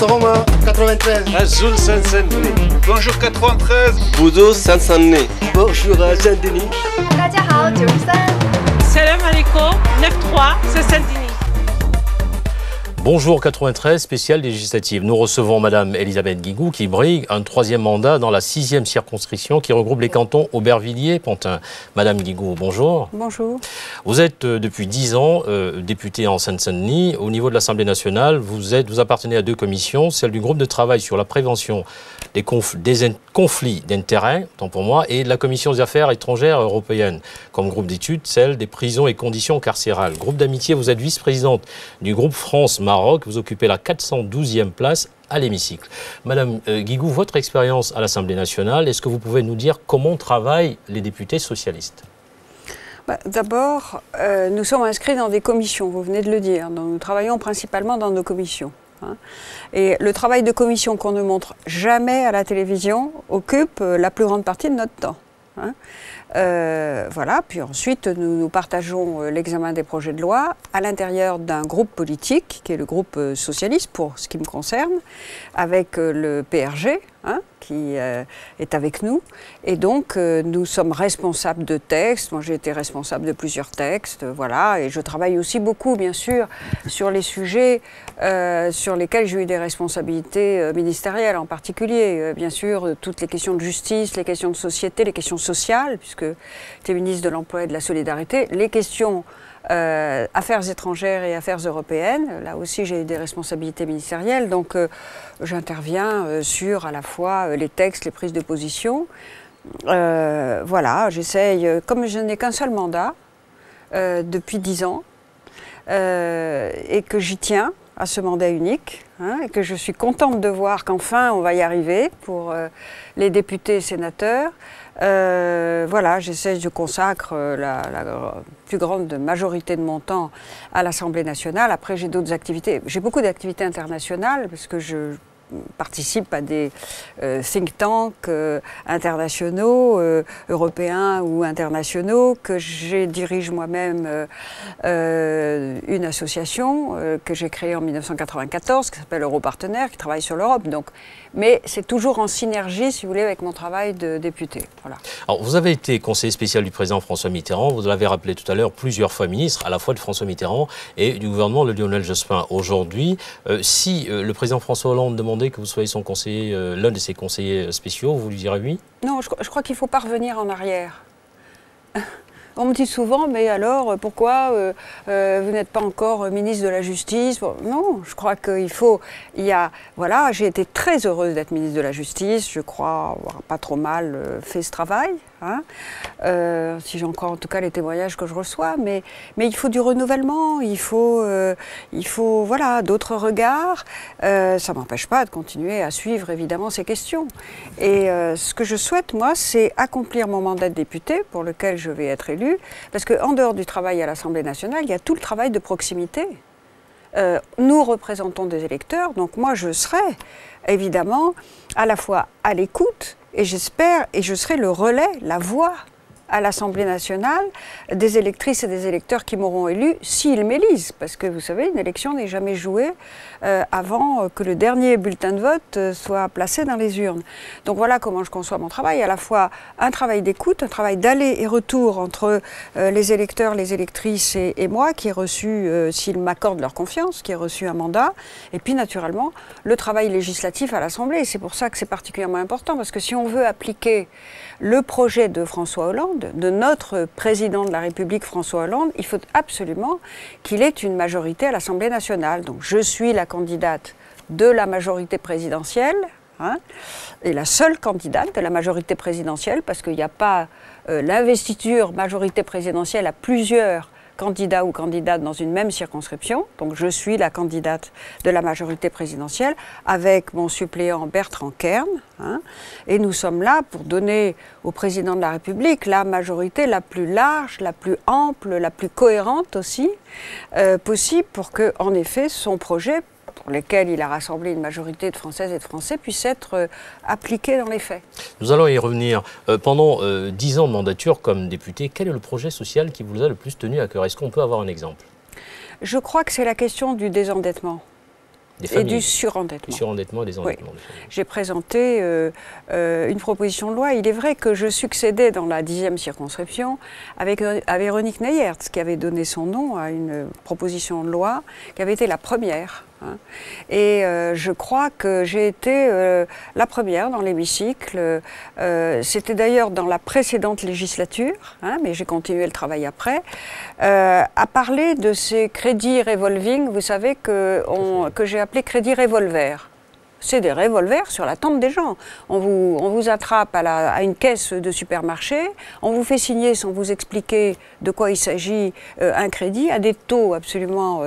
Soma 93. Azul Saint-Denis. Bonjour 93. Boudou Saint-Denis. Bonjour Saint-Denis. 大家好93. Salam alaikum 93, c'est Saint-Denis. Bonjour 93, spéciale législative. Nous recevons Madame Elisabeth Guigou qui brigue un troisième mandat dans la 6e circonscription qui regroupe les cantons Aubervilliers-Pantin. Madame Guigou, bonjour. Bonjour. Vous êtes depuis 10 ans députée en Seine-Saint-Denis. Au niveau de l'Assemblée nationale, vous appartenez à deux commissions, celle du groupe de travail sur la prévention des conflits d'intérêts, tant pour moi, et de la commission des affaires étrangères européennes, comme groupe d'études, celle des prisons et conditions carcérales. Groupe d'amitié, vous êtes vice-présidente du groupe France-Maroc, vous occupez la 412e place à l'hémicycle. Madame Guigou, votre expérience à l'Assemblée nationale, est-ce que vous pouvez nous dire comment travaillent les députés socialistes ? D'abord, nous sommes inscrits dans des commissions, vous venez de le dire, donc nous travaillons principalement dans nos commissions. Et le travail de commission qu'on ne montre jamais à la télévision occupe la plus grande partie de notre temps. Voilà, puis ensuite nous partageons l'examen des projets de loi à l'intérieur d'un groupe politique, qui est le groupe socialiste pour ce qui me concerne, avec le PRG, qui est avec nous. Et donc nous sommes responsables de textes, moi j'ai été responsable de plusieurs textes, voilà, et je travaille aussi beaucoup bien sûr sur les sujets sur lesquels j'ai eu des responsabilités ministérielles, en particulier bien sûr toutes les questions de justice, les questions de société, les questions sociales, puisque j'étais ministre de l'Emploi et de la Solidarité, les questions affaires étrangères et affaires européennes. Là aussi, j'ai des responsabilités ministérielles, donc j'interviens sur à la fois les textes, les prises de position. Voilà, j'essaye, comme je n'ai qu'un seul mandat depuis 10 ans, et que j'y tiens à ce mandat unique, et que je suis contente de voir qu'enfin on va y arriver pour les députés et sénateurs. Voilà, je consacre la plus grande majorité de mon temps à l'Assemblée nationale. Après, j'ai d'autres activités. J'ai beaucoup d'activités internationales parce que je participe à des think tanks internationaux, européens ou internationaux, que je dirige moi-même une association que j'ai créée en 1994, qui s'appelle Europartenaires, qui travaille sur l'Europe. Donc, mais c'est toujours en synergie, si vous voulez, avec mon travail de député. Voilà. Alors, vous avez été conseiller spécial du président François Mitterrand, vous l'avez rappelé tout à l'heure, plusieurs fois ministre, à la fois de François Mitterrand et du gouvernement de Lionel Jospin. Aujourd'hui, si le président François Hollande demandait que vous soyez son conseiller, l'un de ses conseillers spéciaux, vous lui direz oui? Non, je crois qu'il ne faut pas revenir en arrière. On me dit souvent, mais alors, pourquoi vous n'êtes pas encore ministre de la Justice? Bon, non, je crois qu'il faut... Voilà, j'ai été très heureuse d'être ministre de la Justice. Je crois avoir pas trop mal fait ce travail. Si j'en crois en tout cas les témoignages que je reçois. Mais il faut du renouvellement, il faut voilà, d'autres regards. Ça ne m'empêche pas de continuer à suivre évidemment ces questions. Et ce que je souhaite, moi, c'est accomplir mon mandat de député pour lequel je vais être élu. Parce qu'en dehors du travail à l'Assemblée nationale, il y a tout le travail de proximité. Nous représentons des électeurs, donc moi je serai évidemment à la fois à l'écoute et j'espère, et je serai le relais, la voix à l'Assemblée nationale des électrices et des électeurs qui m'auront élu s'ils m'élisent. Parce que vous savez, une élection n'est jamais jouée avant que le dernier bulletin de vote soit placé dans les urnes. Donc voilà comment je conçois mon travail, à la fois un travail d'écoute, un travail d'aller et retour entre les électeurs, les électrices et moi, qui ai reçu, s'ils m'accordent leur confiance, qui ai reçu un mandat, et puis naturellement le travail législatif à l'Assemblée. C'est pour ça que c'est particulièrement important, parce que si on veut appliquer le projet de François Hollande, de notre président de la République François Hollande, il faut absolument qu'il ait une majorité à l'Assemblée nationale. Donc je suis la candidate de la majorité présidentielle, et la seule candidate de la majorité présidentielle, parce qu'il n'y a pas l'investiture majorité présidentielle à plusieurs candidats ou candidates dans une même circonscription. Donc je suis la candidate de la majorité présidentielle avec mon suppléant Bertrand Kern. Et nous sommes là pour donner au président de la République la majorité la plus large, la plus ample, la plus cohérente aussi possible pour que, en effet, son projet, pour lesquels il a rassemblé une majorité de Françaises et de Français, puisse être appliqué dans les faits. Nous allons y revenir. Pendant 10 ans de mandature comme député, quel est le projet social qui vous a le plus tenu à cœur? Est-ce qu'on peut avoir un exemple? Je crois que c'est la question du désendettement. et du surendettement. Du surendettement et des endettements. Oui. J'ai présenté une proposition de loi. Il est vrai que je succédais dans la 10e circonscription à Véronique Neyerts, qui avait donné son nom à une proposition de loi qui avait été la première. Hein. Et je crois que j'ai été la première dans l'hémicycle. C'était d'ailleurs dans la précédente législature, hein, mais j'ai continué le travail après, à parler de ces crédits revolving, vous savez, que j'ai appelé crédit revolver. C'est des revolvers sur la tempe des gens. On vous attrape à une caisse de supermarché, on vous fait signer sans vous expliquer de quoi il s'agit un crédit à des taux absolument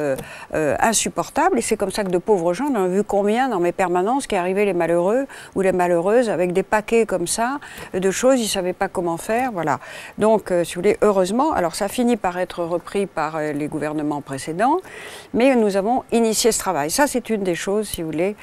insupportables. Et c'est comme ça que de pauvres gens, on en a vu combien dans mes permanences qui arrivaient les malheureux ou les malheureuses avec des paquets comme ça de choses, ils ne savaient pas comment faire. Voilà. Donc, si vous voulez, heureusement, alors ça finit par être repris par les gouvernements précédents, mais nous avons initié ce travail. Ça, c'est une des choses, si vous voulez.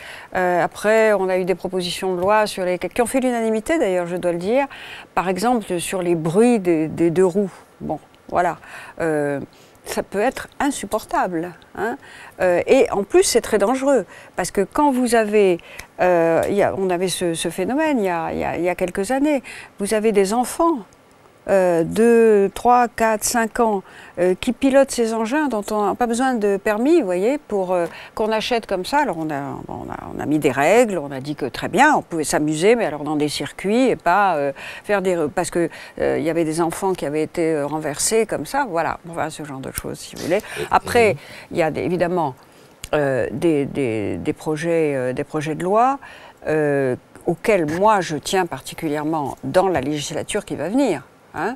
Après, on a eu des propositions de loi qui ont fait l'unanimité, d'ailleurs, je dois le dire. Par exemple, sur les bruits des deux roues. Bon, voilà. Ça peut être insupportable. Hein. Et en plus, c'est très dangereux. Parce que quand vous avez... on avait ce phénomène il y a quelques années. Vous avez des enfants... 2, 3, 4, 5 ans qui pilotent ces engins dont on n'a pas besoin de permis, vous voyez, pour qu'on achète comme ça. Alors on a mis des règles, on a dit que très bien, on pouvait s'amuser, mais alors dans des circuits et pas faire des... Parce que il y avait des enfants qui avaient été renversés comme ça, voilà, enfin, ce genre de choses, si vous voulez. Après, il y a évidemment des projets de loi auxquels moi je tiens particulièrement dans la législature qui va venir. Hein,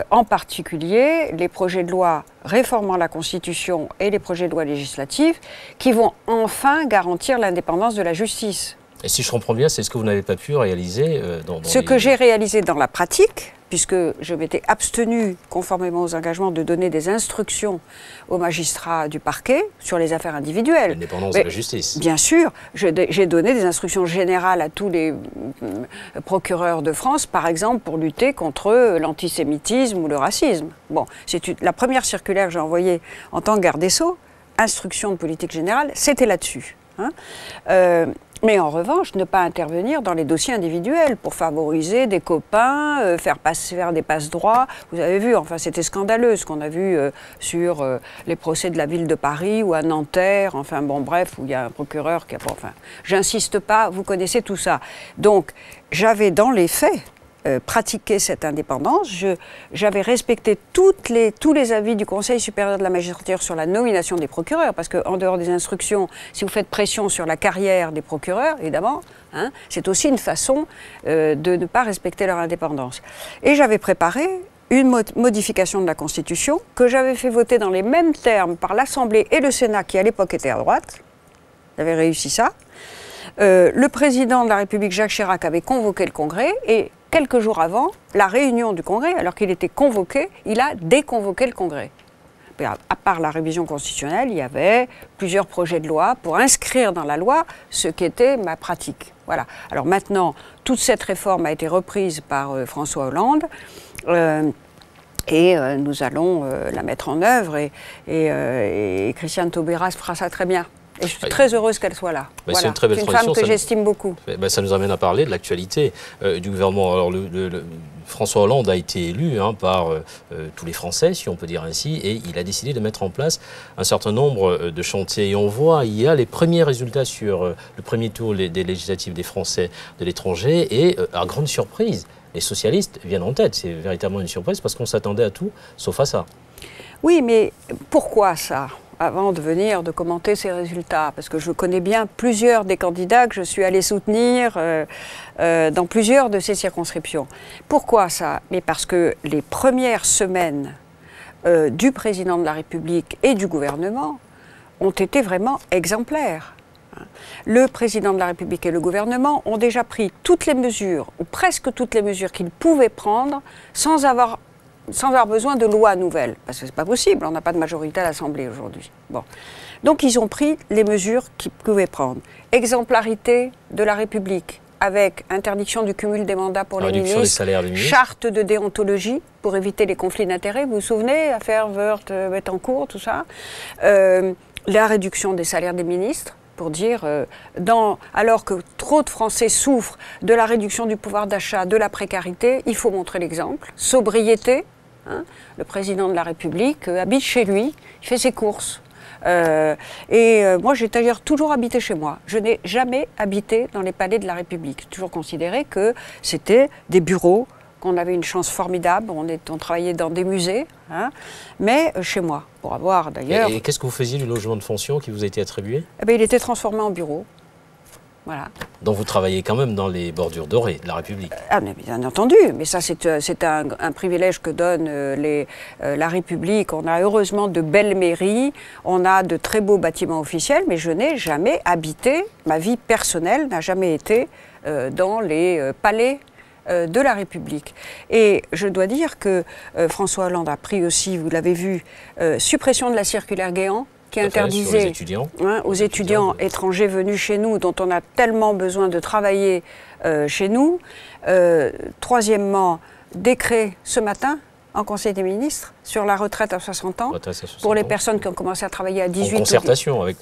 en particulier les projets de loi réformant la Constitution et les projets de loi législatifs qui vont enfin garantir l'indépendance de la justice. Et si je comprends bien, c'est ce que vous n'avez pas pu réaliser que j'ai réalisé dans la pratique, puisque je m'étais abstenue, conformément aux engagements, de donner des instructions aux magistrats du parquet sur les affaires individuelles. L'indépendance de la justice. Bien sûr, j'ai donné des instructions générales à tous les procureurs de France, par exemple, pour lutter contre l'antisémitisme ou le racisme. Bon, c'est la première circulaire que j'ai envoyée en tant que garde des Sceaux, instruction de politique générale, c'était là-dessus. Hein. Mais en revanche, ne pas intervenir dans les dossiers individuels pour favoriser des copains, faire des passe-droits. Vous avez vu, enfin c'était scandaleux ce qu'on a vu sur les procès de la ville de Paris ou à Nanterre, enfin bon bref, où il y a un procureur qui a... Bon, enfin, j'insiste pas, vous connaissez tout ça. Donc j'avais dans les faits pratiqué cette indépendance, j'avais respecté tous les avis du Conseil supérieur de la magistrature sur la nomination des procureurs, parce qu'en dehors des instructions, si vous faites pression sur la carrière des procureurs, évidemment, hein, c'est aussi une façon de ne pas respecter leur indépendance. Et j'avais préparé une modification de la Constitution que j'avais fait voter dans les mêmes termes par l'Assemblée et le Sénat, qui à l'époque étaient à droite. J'avais réussi ça. Le président de la République, Jacques Chirac, avait convoqué le Congrès et quelques jours avant la réunion du Congrès, alors qu'il était convoqué, il a déconvoqué le Congrès. À part la révision constitutionnelle, il y avait plusieurs projets de loi pour inscrire dans la loi ce qu'était ma pratique. Voilà. Alors maintenant, toute cette réforme a été reprise par François Hollande. Et nous allons la mettre en œuvre et Christiane Taubira fera ça très bien. Et je suis très heureuse qu'elle soit là. Voilà. C'est une très belle tradition. C'est une femme que j'estime beaucoup. Ça nous amène à parler de l'actualité du gouvernement. Alors, François Hollande a été élu par tous les Français, si on peut dire ainsi, et il a décidé de mettre en place un certain nombre de chantiers. Et on voit, il y a les premiers résultats sur le premier tour des législatives des Français de l'étranger, et à grande surprise, les socialistes viennent en tête. C'est véritablement une surprise parce qu'on s'attendait à tout, sauf à ça. Oui, mais pourquoi ça ? Avant de venir, de commenter ces résultats, parce que je connais bien plusieurs des candidats que je suis allée soutenir dans plusieurs de ces circonscriptions. Pourquoi ça? Mais parce que les premières semaines du président de la République et du gouvernement ont été vraiment exemplaires. Le président de la République et le gouvernement ont déjà pris toutes les mesures, ou presque toutes les mesures qu'ils pouvaient prendre, sans avoir besoin de loi nouvelle, parce que c'est pas possible, on n'a pas de majorité à l'Assemblée aujourd'hui. Bon. Donc ils ont pris les mesures qu'ils pouvaient prendre. Exemplarité de la République, avec interdiction du cumul des mandats pour les ministres, des salaires des ministres, charte de déontologie pour éviter les conflits d'intérêts, vous vous souvenez, affaire Woerth, Bettencourt, tout ça, la réduction des salaires des ministres, pour dire, alors que trop de Français souffrent de la réduction du pouvoir d'achat, de la précarité, il faut montrer l'exemple. Sobriété, hein, le président de la République habite chez lui, il fait ses courses. Moi, j'ai d'ailleurs toujours habité chez moi. Je n'ai jamais habité dans les palais de la République. J'ai toujours considéré que c'était des bureaux, qu'on avait une chance formidable, on travaillait dans des musées, hein, mais chez moi, pour avoir d'ailleurs... Et qu'est-ce que vous faisiez du logement de fonction qui vous a été attribué? Eh bien, il était transformé en bureau. Voilà. Donc vous travaillez quand même dans les bordures dorées de la République. Ah, mais bien entendu, mais ça c'est un privilège que donne la République. On a heureusement de belles mairies, on a de très beaux bâtiments officiels, mais je n'ai jamais habité, ma vie personnelle n'a jamais été dans les palais de la République. Et je dois dire que François Hollande a pris aussi, vous l'avez vu, suppression de la circulaire Guéant, qui interdisait aux étudiants étrangers venus chez nous, dont on a tellement besoin de travailler chez nous. Troisièmement, décret ce matin en Conseil des ministres sur la retraite à 60 ans pour les personnes qui ont commencé à travailler à 18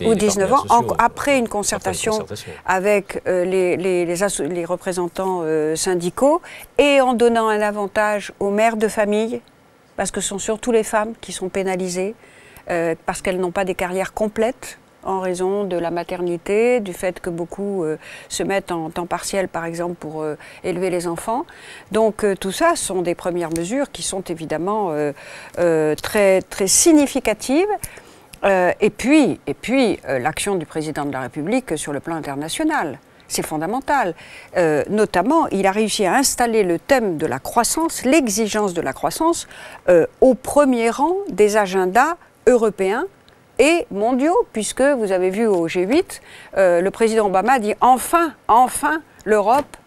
ou 19 ans, après une concertation avec les représentants syndicaux, et en donnant un avantage aux mères de famille, parce que ce sont surtout les femmes qui sont pénalisées, parce qu'elles n'ont pas des carrières complètes en raison de la maternité, du fait que beaucoup se mettent en temps partiel, par exemple, pour élever les enfants. Donc tout ça sont des premières mesures qui sont évidemment très, très significatives. Et puis l'action du président de la République sur le plan international. C'est fondamental. Notamment, il a réussi à installer le thème de la croissance, l'exigence de la croissance, au premier rang des agendas européens et mondiaux, puisque vous avez vu au G8, le président Obama dit enfin l'Europe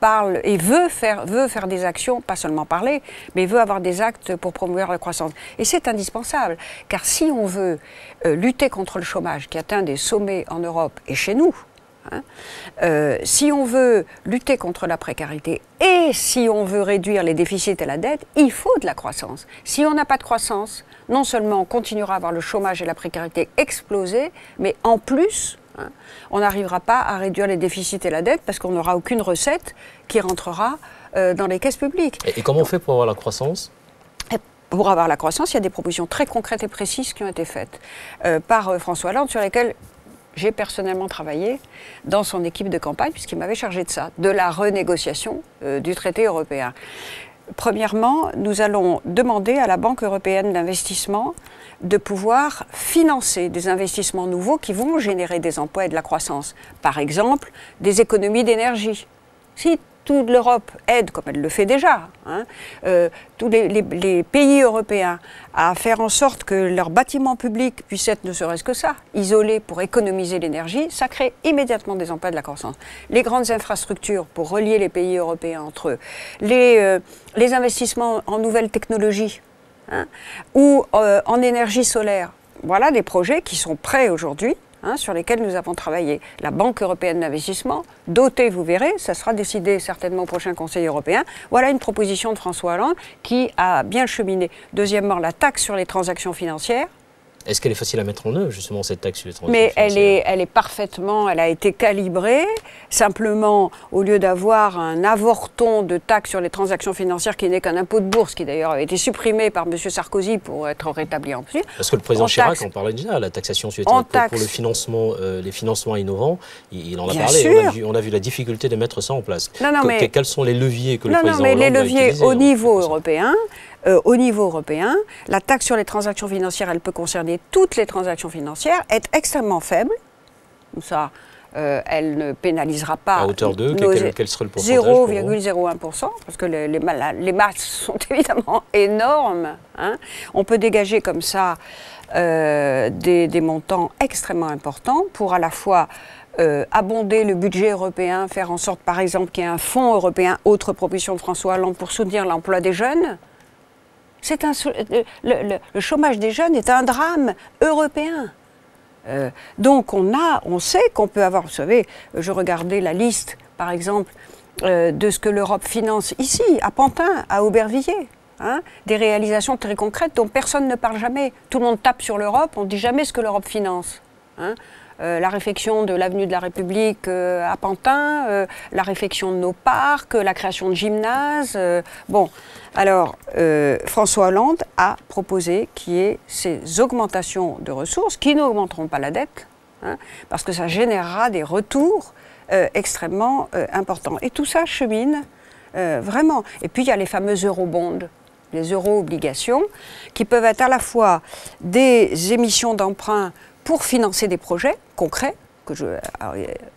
parle et veut faire des actions, pas seulement parler, mais veut avoir des actes pour promouvoir la croissance. Et c'est indispensable, car si on veut lutter contre le chômage qui atteint des sommets en Europe et chez nous, hein, si on veut lutter contre la précarité et si on veut réduire les déficits et la dette, il faut de la croissance. Si on n'a pas de croissance, non seulement on continuera à avoir le chômage et la précarité exploser, mais en plus, hein, on n'arrivera pas à réduire les déficits et la dette parce qu'on n'aura aucune recette qui rentrera dans les caisses publiques. Et comment on fait pour avoir la croissance ? Pour avoir la croissance, il y a des propositions très concrètes et précises qui ont été faites par François Hollande, sur lesquelles j'ai personnellement travaillé dans son équipe de campagne, puisqu'il m'avait chargé de ça, de la renégociation du traité européen. Premièrement, nous allons demander à la Banque européenne d'investissement de pouvoir financer des investissements nouveaux qui vont générer des emplois et de la croissance. Par exemple, des économies d'énergie. Si toute l'Europe aide, comme elle le fait déjà, hein, tous les pays européens à faire en sorte que leurs bâtiments publics puissent être ne serait-ce que ça, isolés pour économiser l'énergie, ça crée immédiatement des emplois et de la croissance. Les grandes infrastructures pour relier les pays européens entre eux, les investissements en nouvelles technologies, hein, ou en énergie solaire, voilà des projets qui sont prêts aujourd'hui, hein, sur lesquels nous avons travaillé. La Banque européenne d'investissement, dotée, vous verrez, ça sera décidé certainement au prochain Conseil européen. Voilà une proposition de François Hollande qui a bien cheminé. Deuxièmement, la taxe sur les transactions financières. Est-ce qu'elle est facile à mettre en œuvre, justement, cette taxe sur les transactions financières ? Mais elle est parfaitement, elle a été calibrée. Simplement, au lieu d'avoir un avorton de taxe sur les transactions financières qui n'est qu'un impôt de bourse, qui d'ailleurs a été supprimé par M. Sarkozy pour être rétabli en plus. Parce que le président Chirac en parlait déjà, la taxation sur pour le financement, les financements innovants, il en a parlé. On a vu la difficulté de mettre ça en place. Quels sont les leviers que le président Hollande les leviers au niveau européen. Au niveau européen, la taxe sur les transactions financières, elle peut concerner toutes les transactions financières, est extrêmement faible. Comme ça, elle ne pénalisera pas. À hauteur de quel serait le pourcentage ? 0,01%, parce que les masses sont évidemment énormes. Hein. On peut dégager comme ça des montants extrêmement importants pour à la fois abonder le budget européen, faire en sorte, par exemple, qu'il y ait un fonds européen, autre proposition de François Hollande, pour soutenir l'emploi des jeunes. Le chômage des jeunes est un drame européen. Donc on sait qu'on peut avoir, vous savez, je regardais la liste, par exemple, de ce que l'Europe finance ici, à Pantin, à Aubervilliers. Hein, des réalisations très concrètes dont personne ne parle jamais. Tout le monde tape sur l'Europe, on ne dit jamais ce que l'Europe finance. Hein. la réfection de l'avenue de la République à Pantin, la réfection de nos parcs, la création de gymnases. Bon, alors François Hollande a proposé qu'il y ait ces augmentations de ressources qui n'augmenteront pas la dette, hein, parce que ça générera des retours extrêmement importants. Et tout ça chemine vraiment. Et puis il y a les fameux eurobonds, les euro-obligations, qui peuvent être à la fois des émissions d'emprunt pour financer des projets concrets,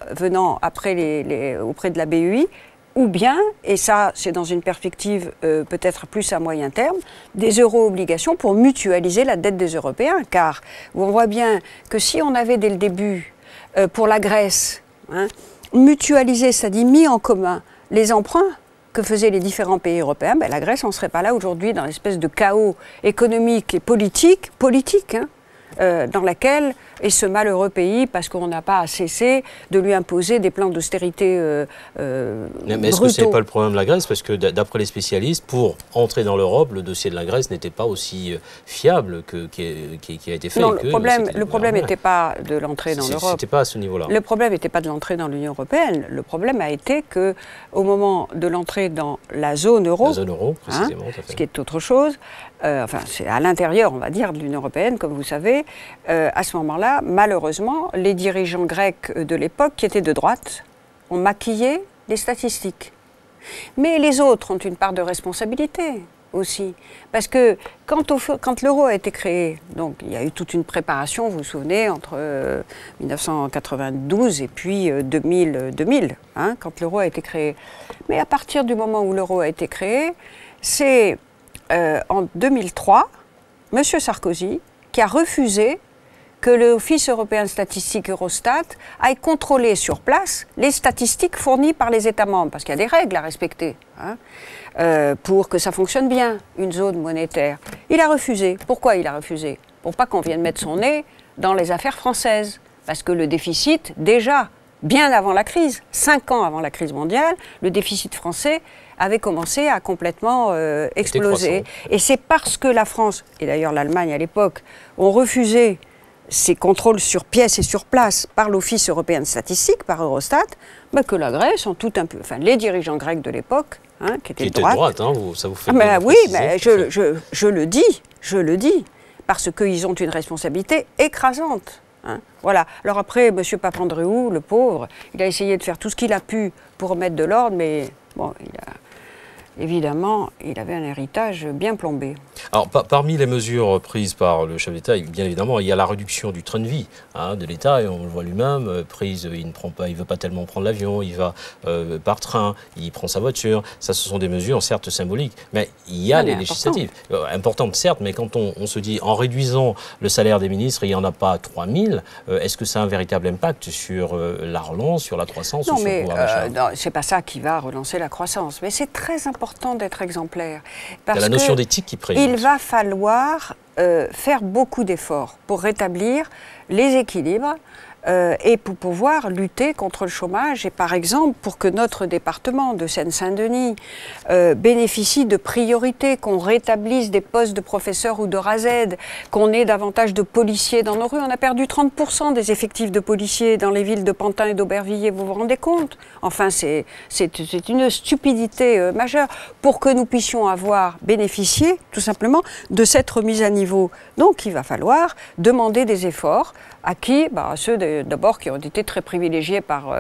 venant après auprès de la BEI, ou bien, et ça c'est dans une perspective peut-être plus à moyen terme, des euro-obligations pour mutualiser la dette des Européens, car on voit bien que si on avait dès le début, pour la Grèce, hein, mutualisé, c'est-à-dire mis en commun les emprunts que faisaient les différents pays européens, ben la Grèce n'en serait pas là aujourd'hui dans l'espèce de chaos économique et politique, hein, dans laquelle est ce malheureux pays parce qu'on n'a pas cessé de lui imposer des plans d'austérité mais est-ce que ce n'est pas le problème de la Grèce? Parce que d'après les spécialistes, pour entrer dans l'Europe, le dossier de la Grèce n'était pas aussi fiable qui a été fait. Non, le problème n'était pas de l'entrée dans l'Europe. C'était pas à ce niveau-là. Le problème n'était pas de l'entrée dans l'Union européenne. Le problème a été qu'au moment de l'entrée dans la zone euro, précisément, hein, ce qui est autre chose, enfin c'est à l'intérieur, on va dire, de l'Union européenne, comme vous savez, à ce moment-là, malheureusement, les dirigeants grecs de l'époque, qui étaient de droite, ont maquillé les statistiques. Mais les autres ont une part de responsabilité aussi. Parce que quand l'euro a été créé, donc il y a eu toute une préparation, vous vous souvenez, entre 1992 et puis 2000 hein, quand l'euro a été créé. Mais à partir du moment où l'euro a été créé, c'est en 2003, M. Sarkozy, qui a refusé que l'Office européen de statistique Eurostat aille contrôler sur place les statistiques fournies par les États membres, parce qu'il y a des règles à respecter hein, pour que ça fonctionne bien, une zone monétaire. Il a refusé. Pourquoi il a refusé? Pour pas qu'on vienne mettre son nez dans les affaires françaises. Parce que le déficit, déjà, bien avant la crise, 5 ans avant la crise mondiale, le déficit français avait commencé à complètement exploser. Et c'est parce que la France, et d'ailleurs l'Allemagne à l'époque, ont refusé ces contrôles sur pièce et sur place par l'Office européen de statistique, par Eurostat, bah que la Grèce, en tout un peu, enfin les dirigeants grecs de l'époque, hein, qui étaient de droite, hein, ça vous fait oui, mais je le dis, parce qu'ils ont une responsabilité écrasante. Hein, voilà. Alors après, M. Papandréou, le pauvre, il a essayé de faire tout ce qu'il a pu pour remettre de l'ordre, mais bon, évidemment, il avait un héritage bien plombé. Alors, parmi les mesures prises par le chef d'État, bien évidemment, il y a la réduction du train de vie hein, de l'État, et on le voit lui-même, prise, il ne veut pas tellement prendre l'avion, il va par train, il prend sa voiture. Ça, ce sont des mesures, certes, symboliques, mais il y a les législatives. Importantes, certes, mais quand on se dit, en réduisant le salaire des ministres, il n'y en a pas 3000, est-ce que ça a un véritable impact sur la relance, sur la croissance ou sur le pouvoir d'achat? Non, c'est pas ça qui va relancer la croissance, mais c'est très important d'être exemplaire. Il y a la notion d'éthique qui prévaut. Il va falloir faire beaucoup d'efforts pour rétablir les équilibres et pour pouvoir lutter contre le chômage et par exemple pour que notre département de Seine-Saint-Denis bénéficie de priorités, qu'on rétablisse des postes de professeurs ou de RASED, qu'on ait davantage de policiers dans nos rues. On a perdu 30% des effectifs de policiers dans les villes de Pantin et d'Aubervilliers, vous vous rendez compte? Enfin, c'est une stupidité majeure pour que nous puissions avoir bénéficié tout simplement de cette remise à niveau. Donc il va falloir demander des efforts à qui? À ceux d'abord qui ont été très privilégiés par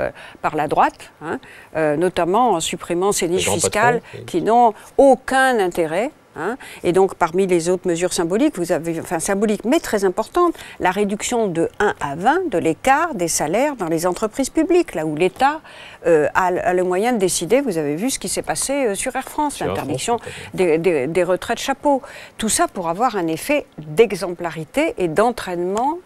la droite, hein, notamment en supprimant ces niches fiscales qui n'ont aucun intérêt. Hein. Et donc parmi les autres mesures symboliques, vous avez, enfin symboliques mais très importantes, la réduction de 1 à 20 de l'écart des salaires dans les entreprises publiques, là où l'État a le moyen de décider. Vous avez vu ce qui s'est passé sur Air France, l'interdiction des retraites chapeaux. Tout ça pour avoir un effet d'exemplarité et d'entraînement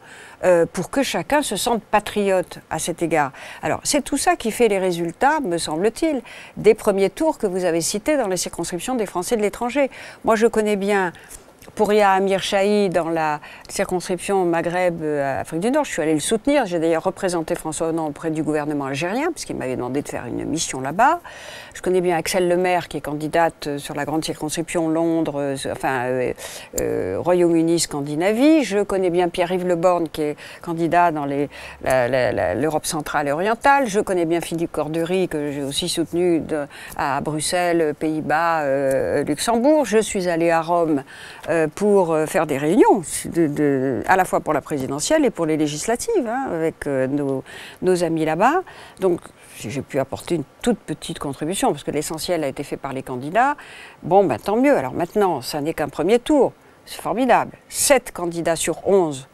pour que chacun se sente patriote à cet égard. Alors, c'est tout ça qui fait les résultats, me semble-t-il, des premiers tours que vous avez cités dans les circonscriptions des Français de l'étranger. Moi, je connais bien Pouria Amir Chahi dans la circonscription Maghreb-Afrique du Nord. Je suis allée le soutenir. J'ai d'ailleurs représenté François Hollande auprès du gouvernement algérien, puisqu'il m'avait demandé de faire une mission là-bas. Je connais bien Axelle Lemaire, qui est candidate sur la grande circonscription Londres, Royaume-Uni, Scandinavie. Je connais bien Pierre-Yves Le Borne, qui est candidat dans l'Europe centrale et orientale. Je connais bien Philippe Cordery, que j'ai aussi soutenu à Bruxelles, Pays-Bas, Luxembourg. Je suis allée à Rome pour faire des réunions, à la fois pour la présidentielle et pour les législatives, avec nos amis là-bas. Donc, j'ai pu apporter une toute petite contribution, parce que l'essentiel a été fait par les candidats. Bon, ben, tant mieux. Alors maintenant, ça n'est qu'un premier tour. C'est formidable. 7 candidats sur 11.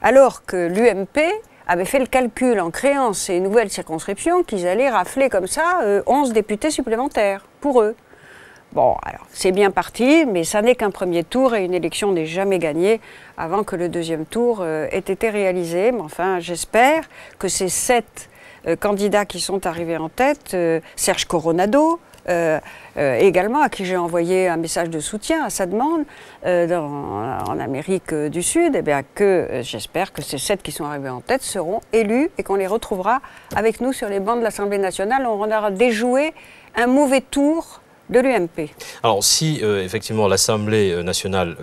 Alors que l'UMP avait fait le calcul en créant ces nouvelles circonscriptions qu'ils allaient rafler comme ça 11 députés supplémentaires pour eux. Bon, alors, c'est bien parti, mais ça n'est qu'un premier tour et une élection n'est jamais gagnée avant que le deuxième tour ait été réalisé. Mais enfin, j'espère que ces 7 candidats qui sont arrivés en tête, Serge Coronado, également, à qui j'ai envoyé un message de soutien à sa demande en Amérique du Sud, eh bien, j'espère que ces 7 qui sont arrivés en tête seront élus et qu'on les retrouvera avec nous sur les bancs de l'Assemblée nationale. On aura déjoué un mauvais tour de l'UMP. Alors si effectivement l'Assemblée nationale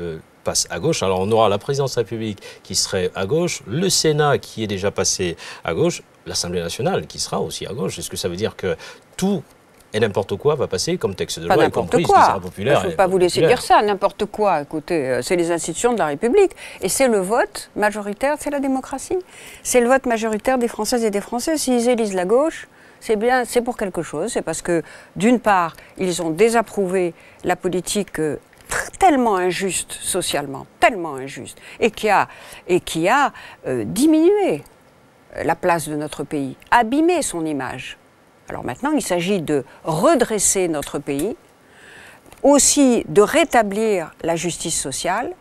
passe à gauche, alors on aura la présidence de la République qui serait à gauche, le Sénat qui est déjà passé à gauche, l'Assemblée nationale qui sera aussi à gauche. Est-ce que ça veut dire que tout et n'importe quoi va passer comme texte de loi, y compris ce qui sera populaire? Je ne peux pas vous laisser dire ça, n'importe quoi. Écoutez, c'est les institutions de la République. Et c'est le vote majoritaire, c'est la démocratie. C'est le vote majoritaire des Françaises et des Français. S'ils élisent la gauche, c'est bien, c'est pour quelque chose. C'est parce que, d'une part, ils ont désapprouvé la politique tellement injuste socialement, tellement injuste, et qui a diminué la place de notre pays, abîmé son image. Alors maintenant, il s'agit de redresser notre pays, aussi de rétablir la justice sociale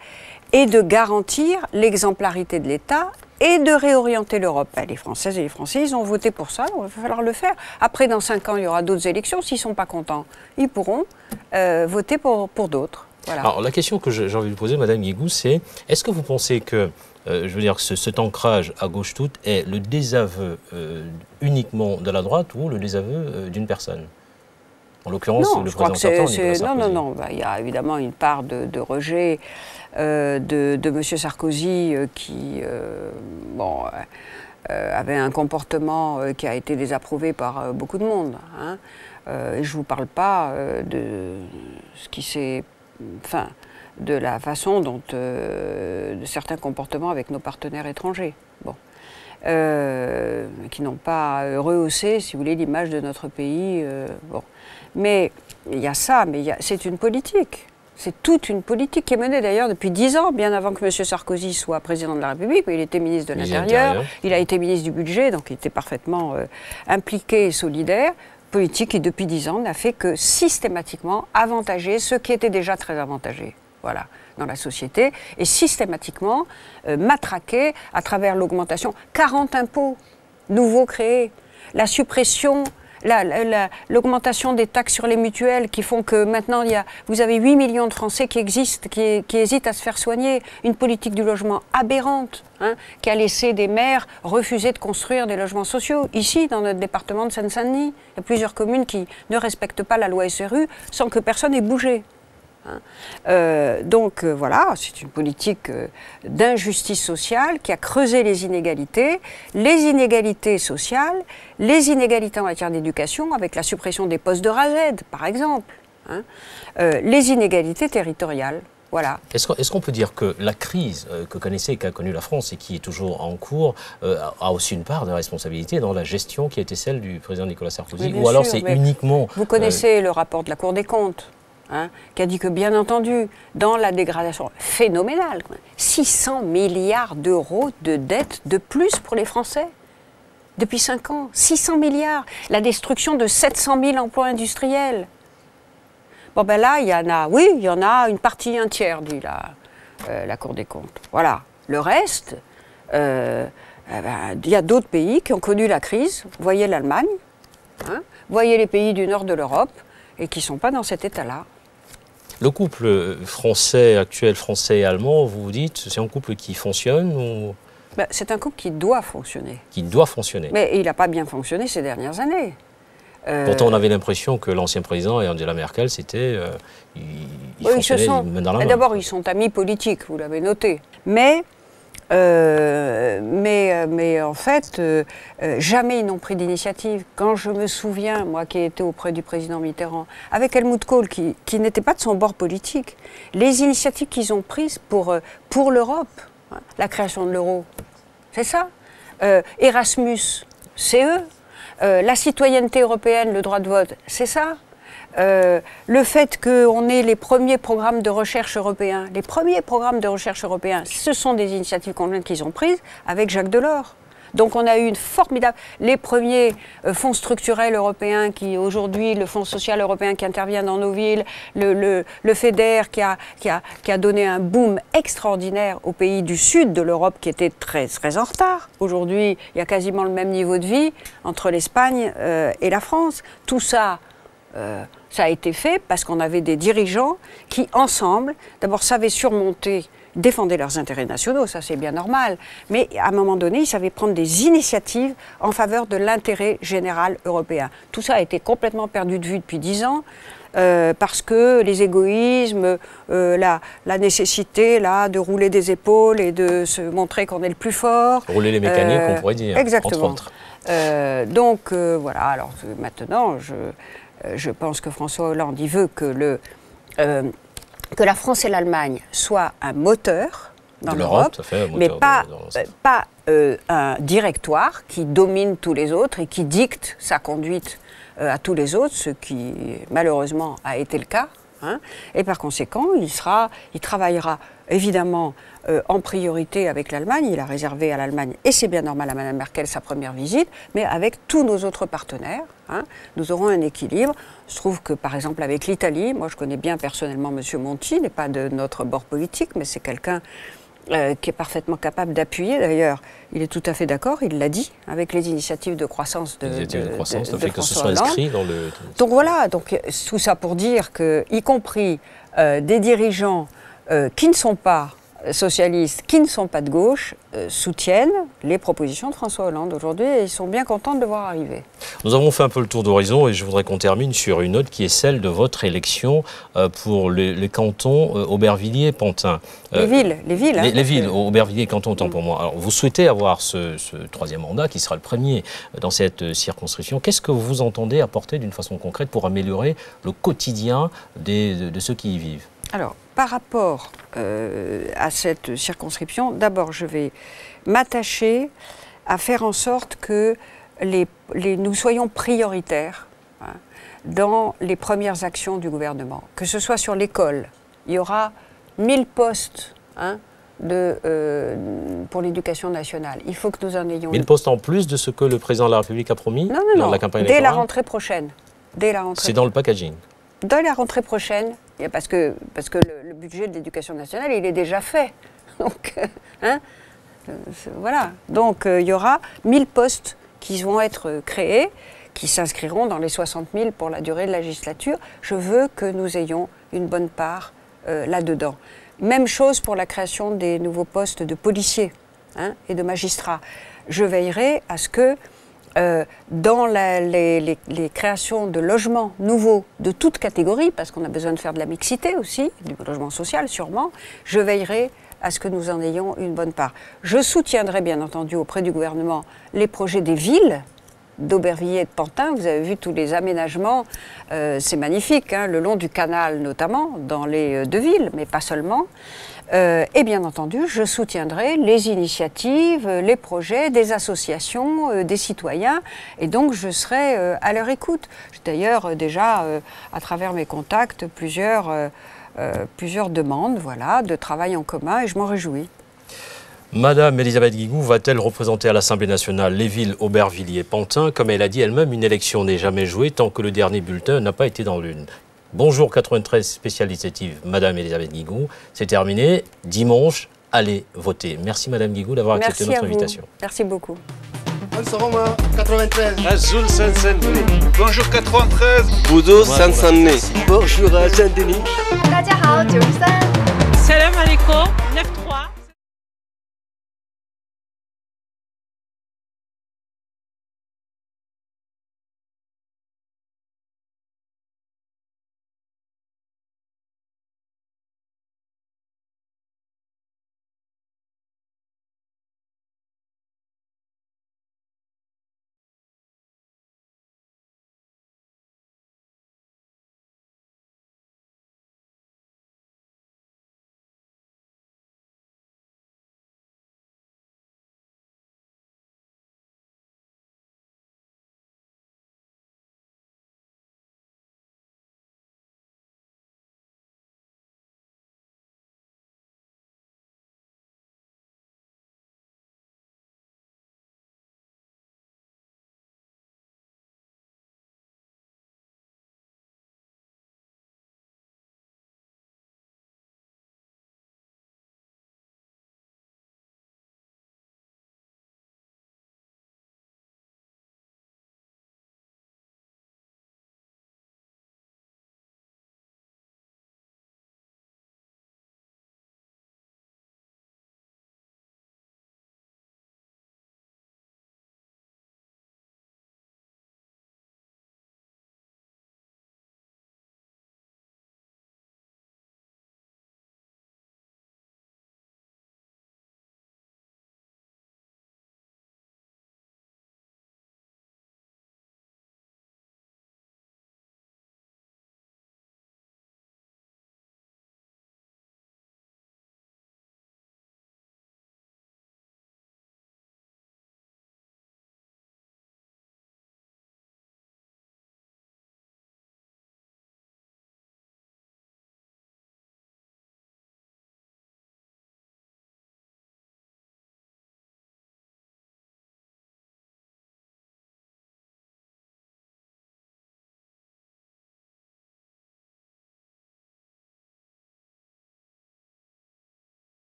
et de garantir l'exemplarité de l'État et de réorienter l'Europe. Les Françaises et les Français, ils ont voté pour ça, il va falloir le faire. Après, dans 5 ans, il y aura d'autres élections. S'ils ne sont pas contents, ils pourront voter pour d'autres. Voilà. Alors, la question que j'ai envie de poser, Madame Guigou, c'est est-ce que vous pensez que, je veux dire, cet ancrage à gauche toute est le désaveu uniquement de la droite ou le désaveu d'une personne? En l'occurrence, le président sortant, Nicolas Sarkozy. Non. Il y a évidemment une part de rejet de M. Sarkozy qui avait un comportement qui a été désapprouvé par beaucoup de monde. Je ne vous parle pas de ce qui s'est... de la façon dont de certains comportements avec nos partenaires étrangers, qui n'ont pas rehaussé, si vous voulez, l'image de notre pays. Mais il y a ça, mais c'est une politique. C'est toute une politique qui est menée d'ailleurs depuis 10 ans, bien avant que M. Sarkozy soit président de la République. Il était ministre de l'Intérieur, il a été ministre du Budget, donc il était parfaitement impliqué et solidaire. Politique qui, depuis 10 ans, n'a fait que systématiquement avantager ceux qui étaient déjà très avantagés. Voilà, dans la société, et systématiquement matraquer à travers l'augmentation 40 impôts nouveaux créés, la suppression, l'augmentation des taxes sur les mutuelles qui font que maintenant vous avez 8 millions de Français qui hésitent à se faire soigner, une politique du logement aberrante qui a laissé des maires refuser de construire des logements sociaux. Ici, dans notre département de Seine-Saint-Denis, il y a plusieurs communes qui ne respectent pas la loi SRU sans que personne ait bougé. Donc voilà, c'est une politique d'injustice sociale qui a creusé les inégalités sociales, les inégalités en matière d'éducation avec la suppression des postes de RASED par exemple, les inégalités territoriales. Voilà. Est-ce qu'on peut dire que la crise que connaissait et qu'a connue la France et qui est toujours en cours a aussi une part de responsabilité dans la gestion qui a été celle du président Nicolas Sarkozy? Oui, ou alors sûr, c'est uniquement... Vous connaissez le rapport de la Cour des comptes qui a dit que, bien entendu, dans la dégradation phénoménale, 600 milliards d'euros de dettes de plus pour les Français depuis 5 ans. 600 milliards. La destruction de 700 000 emplois industriels. Bon, ben là, il y en a une partie, un tiers, dit la Cour des comptes. Voilà. Le reste, il y a d'autres pays qui ont connu la crise. Voyez l'Allemagne, voyez les pays du nord de l'Europe, et qui ne sont pas dans cet état-là. Le couple français, actuel français et allemand, vous vous dites, c'est un couple qui fonctionne ou... Ben, c'est un couple qui doit fonctionner. Qui doit fonctionner. Mais il n'a pas bien fonctionné ces dernières années. Pourtant, on avait l'impression que l'ancien président et Angela Merkel, c'était... ils fonctionnaient main dans la main. D'abord, ils sont amis politiques, vous l'avez noté. Mais en fait, jamais ils n'ont pris d'initiative. Quand je me souviens, moi qui ai été auprès du président Mitterrand, avec Helmut Kohl, qui n'était pas de son bord politique, les initiatives qu'ils ont prises pour l'Europe, hein, la création de l'euro, c'est ça. Erasmus, c'est eux. La citoyenneté européenne, le droit de vote, c'est ça. Le fait qu'on ait les premiers programmes de recherche européens, ce sont des initiatives conjointes qu'ils ont prises avec Jacques Delors. Donc on a eu une formidable... Les premiers fonds structurels européens qui, aujourd'hui, le Fonds social européen qui intervient dans nos villes, le FEDER qui a donné un boom extraordinaire aux pays du sud de l'Europe qui étaient très, très en retard. Aujourd'hui, il y a quasiment le même niveau de vie entre l'Espagne et la France. Tout ça... ça a été fait parce qu'on avait des dirigeants qui, ensemble, d'abord savaient surmonter, défendaient leurs intérêts nationaux, ça c'est bien normal, mais à un moment donné, ils savaient prendre des initiatives en faveur de l'intérêt général européen. Tout ça a été complètement perdu de vue depuis 10 ans, parce que les égoïsmes, la nécessité là, de rouler des épaules et de se montrer qu'on est le plus fort. Rouler les mécaniques, on pourrait dire, exactement. entre autres. Donc voilà, alors maintenant, je pense que François Hollande, il veut que la France et l'Allemagne soient un moteur dans l'Europe, mais pas un directoire qui domine tous les autres et qui dicte sa conduite à tous les autres, ce qui malheureusement a été le cas. Hein. Et par conséquent, il travaillera évidemment en priorité avec l'Allemagne. Il a réservé à l'Allemagne, et c'est bien normal à Mme Merkel, sa première visite, mais avec tous nos autres partenaires. Hein, nous aurons un équilibre. Je trouve que, par exemple, avec l'Italie, moi je connais bien personnellement M. Monti, n'est pas de notre bord politique, mais c'est quelqu'un qui est parfaitement capable d'appuyer. D'ailleurs, il est tout à fait d'accord, il l'a dit, avec les initiatives de croissance de François Hollande. Donc voilà, donc, tout ça pour dire que, y compris des dirigeants qui ne sont pas socialistes, qui ne sont pas de gauche, soutiennent les propositions de François Hollande aujourd'hui et ils sont bien contents de le voir arriver. Nous avons fait un peu le tour d'horizon et je voudrais qu'on termine sur une note qui est celle de votre élection pour les cantons Aubervilliers-Pantin. Les villes. Les villes, Aubervilliers, Canton, autant pour moi. Alors, vous souhaitez avoir ce troisième mandat qui sera le premier dans cette circonscription. Qu'est-ce que vous entendez apporter d'une façon concrète pour améliorer le quotidien de ceux qui y vivent ? Alors, par rapport à cette circonscription, d'abord, je vais m'attacher à faire en sorte que nous soyons prioritaires, hein, dans les premières actions du gouvernement. Que ce soit sur l'école, il y aura 1000 postes, hein, pour l'éducation nationale. Il faut que nous en ayons... 1000 postes en plus de ce que le président de la République a promis lors de la campagne électorale ? Dès la rentrée prochaine. C'est dans le packaging. Dans la rentrée prochaine, parce que le budget de l'éducation nationale, il est déjà fait. Donc, hein, voilà. Donc, il y aura 1000 postes qui vont être créés, qui s'inscriront dans les 60 000 pour la durée de la législature. Je veux que nous ayons une bonne part là-dedans. Même chose pour la création des nouveaux postes de policiers, hein, et de magistrats. Je veillerai à ce que dans les créations de logements nouveaux de toute catégorie, parce qu'on a besoin de faire de la mixité aussi, du logement social sûrement, je veillerai à ce que nous en ayons une bonne part. Je soutiendrai bien entendu auprès du gouvernement les projets des villes, d'Aubervilliers et de Pantin. Vous avez vu tous les aménagements, c'est magnifique, hein, le long du canal notamment, dans les deux villes, mais pas seulement. Et bien entendu, je soutiendrai les initiatives, les projets des associations, des citoyens, et donc je serai à leur écoute. J'ai d'ailleurs déjà, à travers mes contacts, plusieurs demandes, voilà, de travail en commun, et je m'en réjouis. Madame Élisabeth Guigou va-t-elle représenter à l'Assemblée nationale les villes Aubervilliers-Pantin? Comme elle a dit elle-même, une élection n'est jamais jouée tant que le dernier bulletin n'a pas été dans l'urne. Bonjour 93 spéciale initiative, Madame Élisabeth Guigou. C'est terminé. Dimanche, allez voter. Merci Madame Guigou d'avoir accepté notre invitation. Merci beaucoup. Ansaroma 93. Azul Saint-Denis. Bonjour 93. Boudou Saint-Denis. Bonjour à Saint-Denis. 大家好，93。 Salam alaikum, 93.